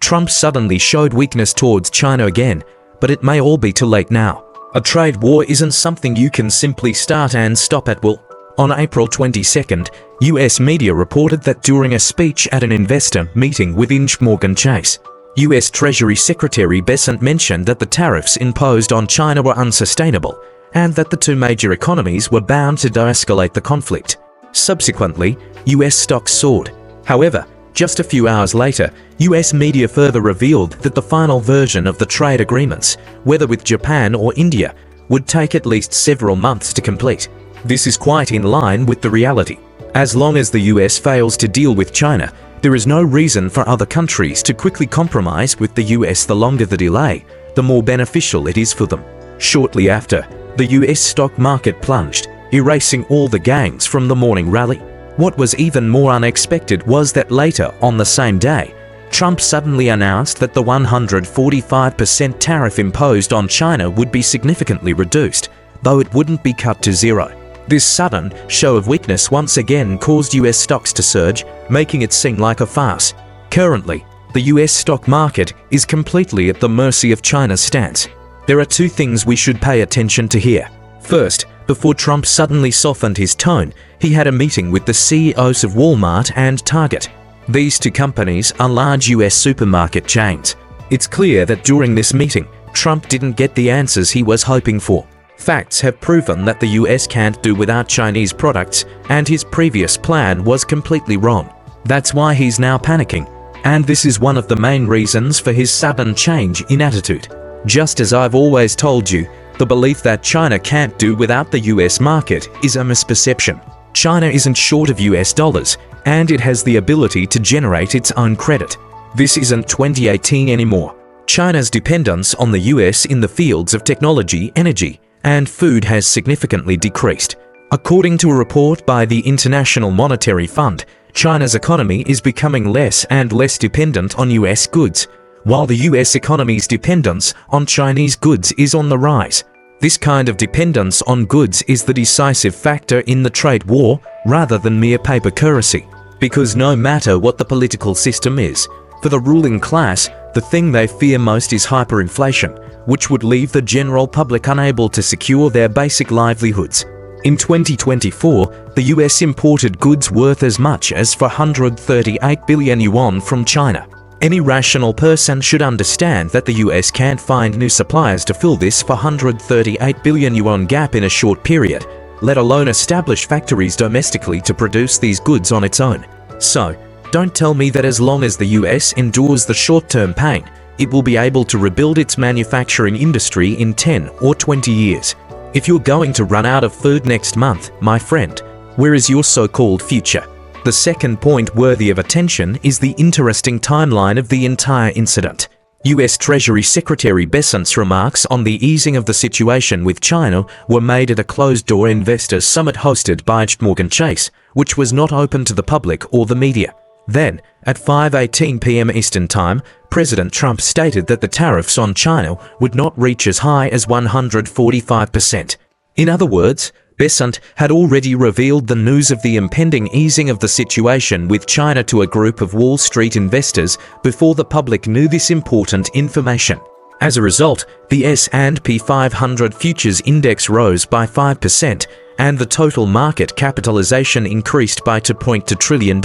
Trump suddenly showed weakness towards China again, but it may all be too late now. A trade war isn't something you can simply start and stop at will. On April 22nd, US media reported that during a speech at an investor meeting within Morgan Chase, US Treasury Secretary Bessent mentioned that the tariffs imposed on China were unsustainable and that the two major economies were bound to de-escalate the conflict. Subsequently, US stocks soared. However, just a few hours later, US media further revealed that the final version of the trade agreements, whether with Japan or India, would take at least several months to complete. This is quite in line with the reality. As long as the US fails to deal with China, there is no reason for other countries to quickly compromise with the US. The longer the delay, the more beneficial it is for them. Shortly after, the US stock market plunged, erasing all the gains from the morning rally. What was even more unexpected was that later on the same day, Trump suddenly announced that the 145% tariff imposed on China would be significantly reduced, though it wouldn't be cut to zero. This sudden show of weakness once again caused US stocks to surge, making it seem like a farce. Currently, the US stock market is completely at the mercy of China's stance. There are two things we should pay attention to here. First, before Trump suddenly softened his tone, he had a meeting with the CEOs of Walmart and Target. These two companies are large US supermarket chains. It's clear that during this meeting, Trump didn't get the answers he was hoping for. Facts have proven that the US can't do without Chinese products, and his previous plan was completely wrong. That's why he's now panicking, and this is one of the main reasons for his sudden change in attitude. Just as I've always told you, the belief that China can't do without the US market is a misperception. China isn't short of US dollars, and it has the ability to generate its own credit. This isn't 2018 anymore. China's dependence on the US in the fields of technology, energy, and food has significantly decreased. According to a report by the International Monetary Fund, China's economy is becoming less and less dependent on US goods, while the US economy's dependence on Chinese goods is on the rise. This kind of dependence on goods is the decisive factor in the trade war rather than mere paper currency. Because no matter what the political system is, for the ruling class, the thing they fear most is hyperinflation, which would leave the general public unable to secure their basic livelihoods. In 2024, the US imported goods worth as much as 438 billion yuan from China. Any rational person should understand that the US can't find new suppliers to fill this 438 billion yuan gap in a short period, let alone establish factories domestically to produce these goods on its own. So, don't tell me that as long as the US endures the short-term pain, it will be able to rebuild its manufacturing industry in 10 or 20 years. If you're going to run out of food next month, my friend, where is your so-called future? The second point worthy of attention is the interesting timeline of the entire incident. US Treasury Secretary Bessent's remarks on the easing of the situation with China were made at a closed-door investors' summit hosted by Morgan Chase, which was not open to the public or the media. Then, at 5:18 p.m. Eastern Time, President Trump stated that the tariffs on China would not reach as high as 145%. In other words, Bessent had already revealed the news of the impending easing of the situation with China to a group of Wall Street investors before the public knew this important information. As a result, the S&P 500 futures index rose by 5%, and the total market capitalization increased by $2.2 trillion.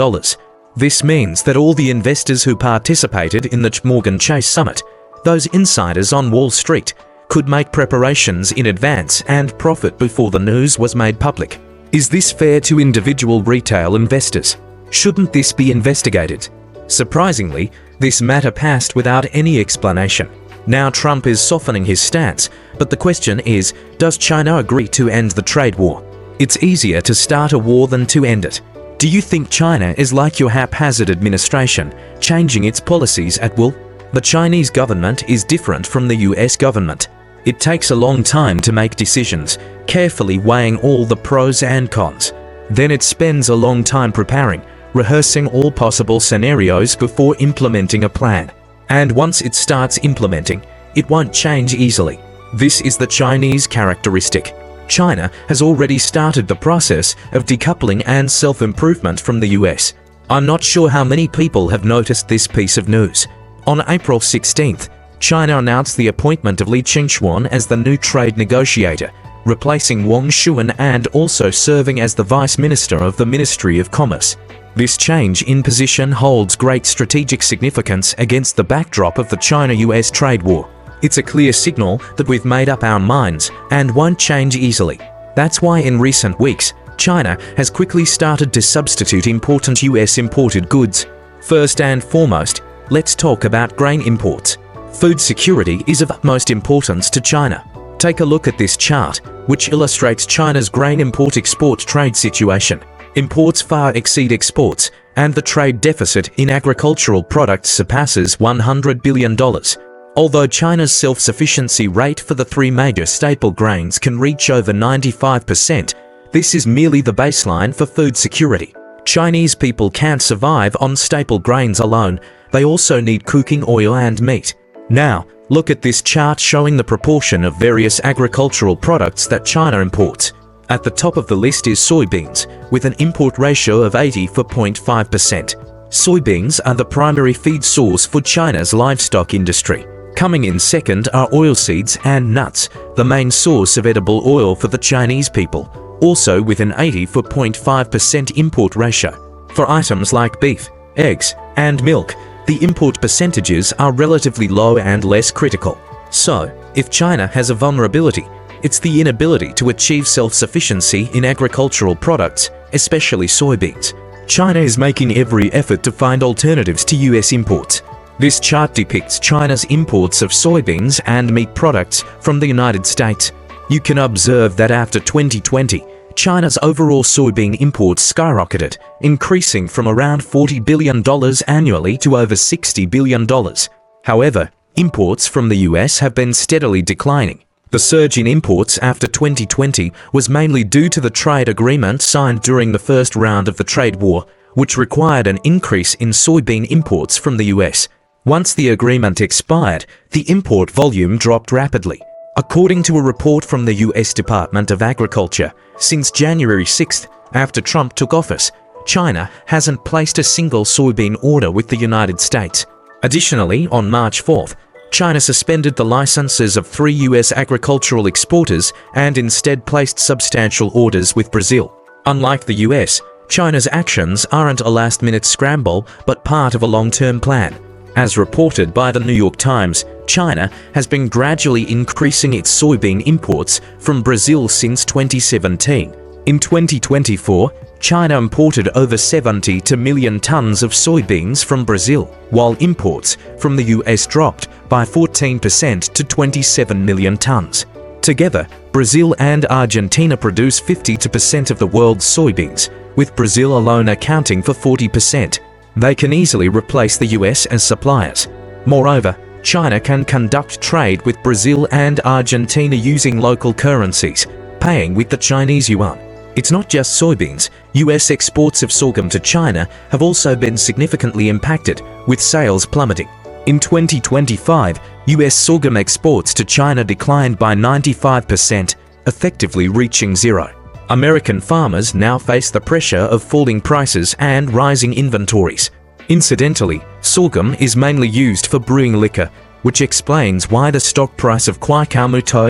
This means that all the investors who participated in the Morgan Chase Summit, those insiders on Wall Street, could make preparations in advance and profit before the news was made public. Is this fair to individual retail investors? Shouldn't this be investigated? Surprisingly, this matter passed without any explanation. Now Trump is softening his stance, but the question is, does China agree to end the trade war? It's easier to start a war than to end it. Do you think China is like your haphazard administration, changing its policies at will? The Chinese government is different from the US government. It takes a long time to make decisions, carefully weighing all the pros and cons. Then it spends a long time preparing, rehearsing all possible scenarios before implementing a plan. And once it starts implementing, it won't change easily. This is the Chinese characteristic. China has already started the process of decoupling and self-improvement from the US. I'm not sure how many people have noticed this piece of news, On April 16th, China announced the appointment of Li Qingchuan as the new trade negotiator, replacing Wang Shuan and also serving as the Vice Minister of the Ministry of Commerce. This change in position holds great strategic significance against the backdrop of the China-US trade war. It's a clear signal that we've made up our minds and won't change easily. That's why in recent weeks, China has quickly started to substitute important US imported goods. First and foremost, let's talk about grain imports. Food security is of utmost importance to China. Take a look at this chart, which illustrates China's grain import-export trade situation. Imports far exceed exports, and the trade deficit in agricultural products surpasses $100 billion. Although China's self-sufficiency rate for the three major staple grains can reach over 95%, this is merely the baseline for food security. Chinese people can't survive on staple grains alone, they also need cooking oil and meat. Now, look at this chart showing the proportion of various agricultural products that China imports. At the top of the list is soybeans, with an import ratio of 84.5%. Soybeans are the primary feed source for China's livestock industry. Coming in second are oilseeds and nuts, the main source of edible oil for the Chinese people, also with an 84.5% import ratio. For items like beef, eggs, and milk, the import percentages are relatively low and less critical. So, if China has a vulnerability, it's the inability to achieve self-sufficiency in agricultural products, especially soybeans. China is making every effort to find alternatives to US imports. This chart depicts China's imports of soybeans and meat products from the United States. You can observe that after 2020, China's overall soybean imports skyrocketed, increasing from around $40 billion annually to over $60 billion. However, imports from the US have been steadily declining. The surge in imports after 2020 was mainly due to the trade agreement signed during the first round of the trade war, which required an increase in soybean imports from the US. Once the agreement expired, the import volume dropped rapidly. According to a report from the US Department of Agriculture, since January 6th, after Trump took office, China hasn't placed a single soybean order with the United States. Additionally, on March 4th, China suspended the licenses of 3 US agricultural exporters and instead placed substantial orders with Brazil. Unlike the US, China's actions aren't a last-minute scramble but part of a long-term plan. As reported by the New York Times, China has been gradually increasing its soybean imports from Brazil since 2017. In 2024, China imported over 72 million tons of soybeans from Brazil, while imports from the US dropped by 14% to 27 million tons. Together, Brazil and Argentina produce 52% of the world's soybeans, with Brazil alone accounting for 40%. They can easily replace the US as suppliers. Moreover, China can conduct trade with Brazil and Argentina using local currencies, paying with the Chinese yuan. It's not just soybeans. US exports of sorghum to China have also been significantly impacted, with sales plummeting. In 2025, US sorghum exports to China declined by 95%, effectively reaching zero. American farmers now face the pressure of falling prices and rising inventories. Incidentally, sorghum is mainly used for brewing liquor, which explains why the stock price of Kwai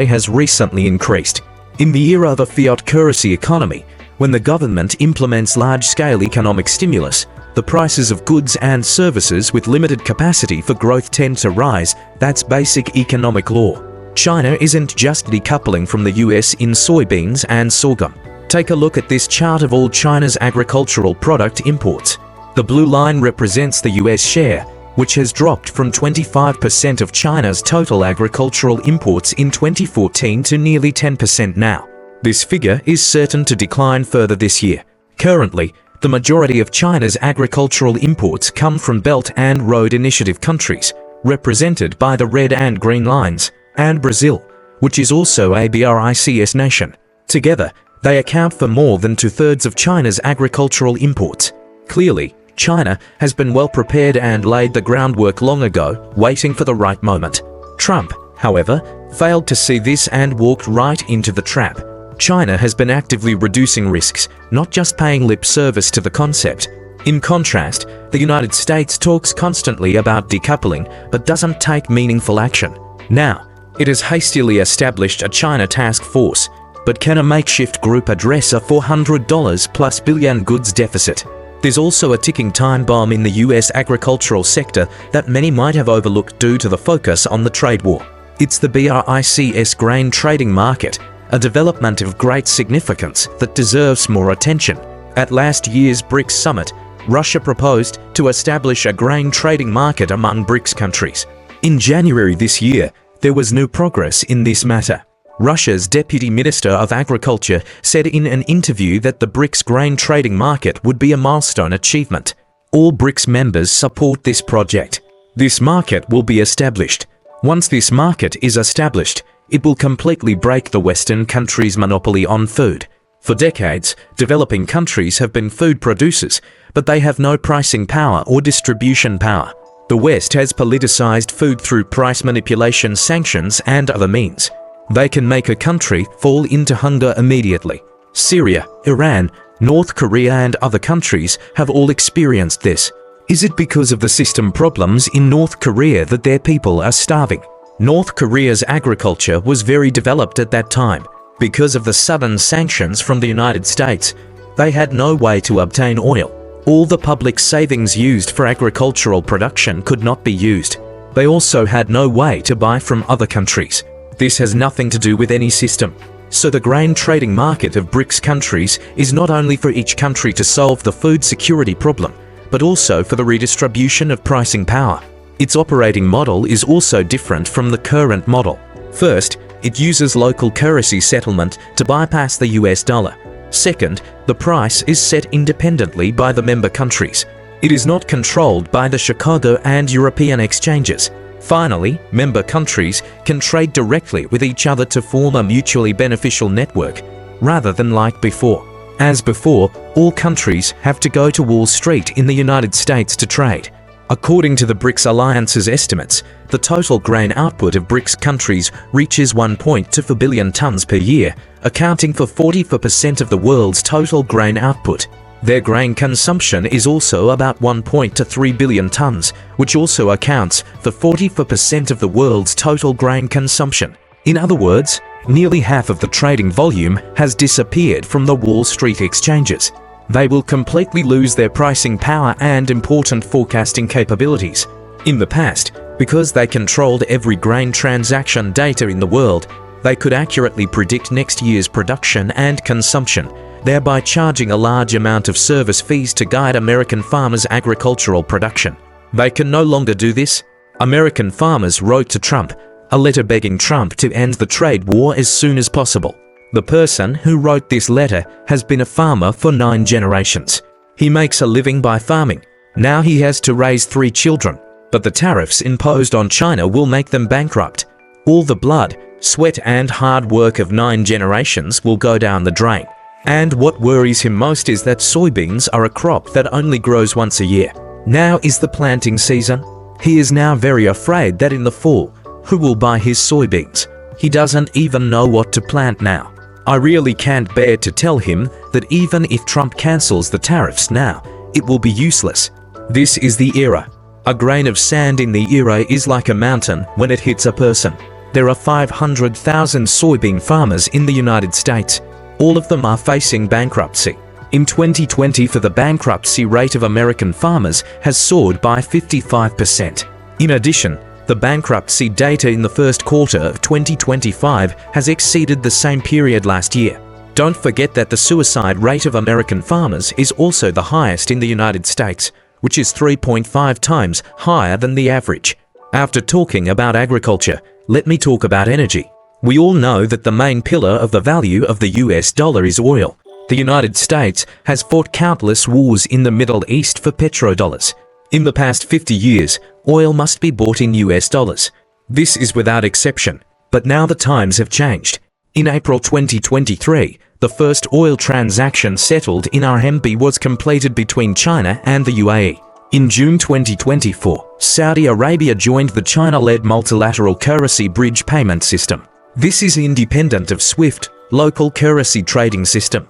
has recently increased. In the era of a fiat currency economy, when the government implements large-scale economic stimulus, the prices of goods and services with limited capacity for growth tend to rise. That's basic economic law. China isn't just decoupling from the US in soybeans and sorghum. Take a look at this chart of all China's agricultural product imports. The blue line represents the US share, which has dropped from 25% of China's total agricultural imports in 2014 to nearly 10% now. This figure is certain to decline further this year. Currently, the majority of China's agricultural imports come from Belt and Road Initiative countries, represented by the red and green lines, and Brazil, which is also a BRICS nation. Together, they account for more than 2/3 of China's agricultural imports. Clearly, China has been well prepared and laid the groundwork long ago, waiting for the right moment. Trump, however, failed to see this and walked right into the trap. China has been actively reducing risks, not just paying lip service to the concept. In contrast, The United States talks constantly about decoupling but doesn't take meaningful action. Now, it has hastily established a China task force, but can a makeshift group address a $400 plus billion goods deficit? There's also a ticking time bomb in the US agricultural sector that many might have overlooked due to the focus on the trade war. It's the BRICS grain trading market, a development of great significance that deserves more attention. At last year's BRICS summit, Russia proposed to establish a grain trading market among BRICS countries. In January this year, there was no progress in this matter. Russia's Deputy Minister of Agriculture said in an interview that the BRICS grain trading market would be a milestone achievement. All BRICS members support this project. This market will be established. Once this market is established, it will completely break the Western countries' monopoly on food. For decades, developing countries have been food producers, but they have no pricing power or distribution power. The West has politicized food through price manipulation, sanctions, and other means. They can make a country fall into hunger immediately. Syria, Iran, North Korea and other countries have all experienced this. Is it because of the system problems in North Korea that their people are starving? North Korea's agriculture was very developed at that time. Because of the sudden sanctions from the United States, they had no way to obtain oil. All the public savings used for agricultural production could not be used. They also had no way to buy from other countries. This has nothing to do with any system. So the grain trading market of BRICS countries is not only for each country to solve the food security problem, but also for the redistribution of pricing power. Its operating model is also different from the current model. First, it uses local currency settlement to bypass the US dollar. Second, the price is set independently by the member countries. It is not controlled by the Chicago and European exchanges. Finally, member countries can trade directly with each other to form a mutually beneficial network, rather than like before. As before, all countries have to go to Wall Street in the United States to trade. According to the BRICS Alliance's estimates, the total grain output of BRICS countries reaches 1.24 billion tons per year, accounting for 44% of the world's total grain output. Their grain consumption is also about 1.23 billion tons, which also accounts for 44% of the world's total grain consumption. In other words, nearly half of the trading volume has disappeared from the Wall Street exchanges. They will completely lose their pricing power and important forecasting capabilities. In the past, because they controlled every grain transaction data in the world, they could accurately predict next year's production and consumption, thereby charging a large amount of service fees to guide American farmers' agricultural production. They can no longer do this. American farmers wrote to Trump a letter begging Trump to end the trade war as soon as possible. The person who wrote this letter has been a farmer for 9 generations. He makes a living by farming. Now he has to raise 3 children, but the tariffs imposed on China will make them bankrupt. All the blood, sweat and hard work of 9 generations will go down the drain. And what worries him most is that soybeans are a crop that only grows once a year. Now is the planting season. He is now very afraid that in the fall, who will buy his soybeans? He doesn't even know what to plant now. I really can't bear to tell him that even if Trump cancels the tariffs now, it will be useless. This is the era. A grain of sand in the era is like a mountain when it hits a person. There are 500,000 soybean farmers in the United States. All of them are facing bankruptcy. In 2020, the bankruptcy rate of American farmers has soared by 55%. In addition, the bankruptcy data in the first quarter of 2025 has exceeded the same period last year. Don't forget that the suicide rate of American farmers is also the highest in the United States, which is 3.5 times higher than the average. After talking about agriculture, let me talk about energy. We all know that the main pillar of the value of the US dollar is oil. The United States has fought countless wars in the Middle East for petrodollars. In the past 50 years, oil must be bought in US dollars. This is without exception, but now the times have changed. In April 2023, the first oil transaction settled in RMB was completed between China and the UAE. In June 2024, Saudi Arabia joined the China-led multilateral currency bridge payment system. This is independent of SWIFT, local currency trading system.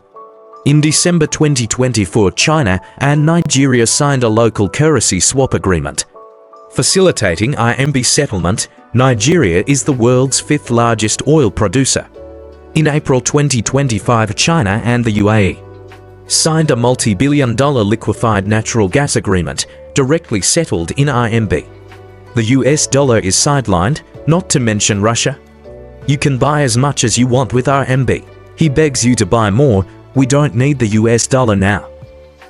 In December 2024, China and Nigeria signed a local currency swap agreement. Facilitating RMB settlement, Nigeria is the world's fifth largest oil producer. In April 2025, China and the UAE signed a multi-billion-dollar liquefied natural gas agreement, directly settled in RMB. The US dollar is sidelined, not to mention Russia. You can buy as much as you want with RMB. He begs you to buy more. We don't need the US dollar now.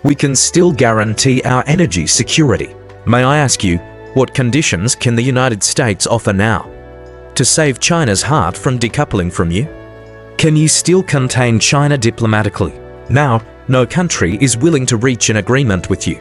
We can still guarantee our energy security. May I ask you, what conditions can the United States offer now to save China's heart from decoupling from you? Can you still contain China diplomatically? Now, no country is willing to reach an agreement with you.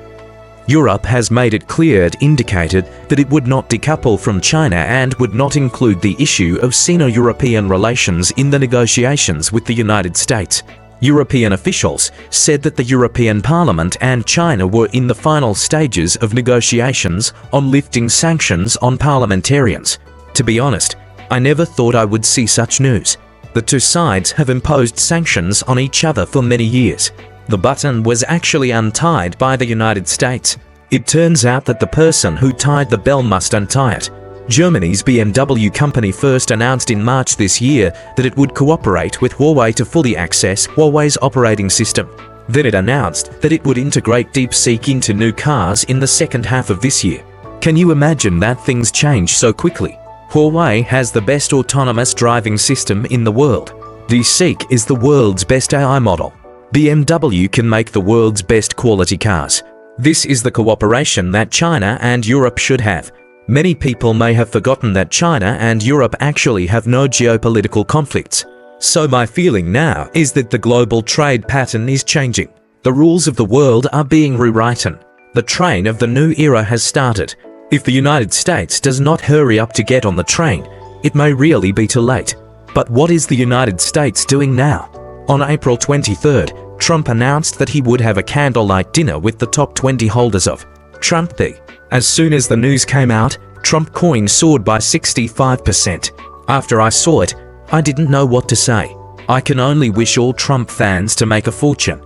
Europe has made it clear it indicated that it would not decouple from China and would not include the issue of Sino-European relations in the negotiations with the United States. European officials said that the European Parliament and China were in the final stages of negotiations on lifting sanctions on parliamentarians. To be honest, I never thought I would see such news. The two sides have imposed sanctions on each other for many years. The button was actually untied by the United States. It turns out that the person who tied the bell must untie it. Germany's BMW company first announced in March this year that it would cooperate with Huawei to fully access Huawei's operating system. Then it announced that it would integrate DeepSeek into new cars in the second half of this year. Can you imagine that things change so quickly? Huawei has the best autonomous driving system in the world. DeepSeek is the world's best AI model. BMW can make the world's best quality cars. This is the cooperation that China and Europe should have. Many people may have forgotten that China and Europe actually have no geopolitical conflicts. So my feeling now is that the global trade pattern is changing. The rules of the world are being rewritten. The train of the new era has started. If the United States does not hurry up to get on the train, it may really be too late. But what is the United States doing now? On April 23rd, Trump announced that he would have a candlelight dinner with the top 20 holders of Trump Day. As soon as the news came out, Trump coin soared by 65%. After I saw it, I didn't know what to say. I can only wish all Trump fans to make a fortune.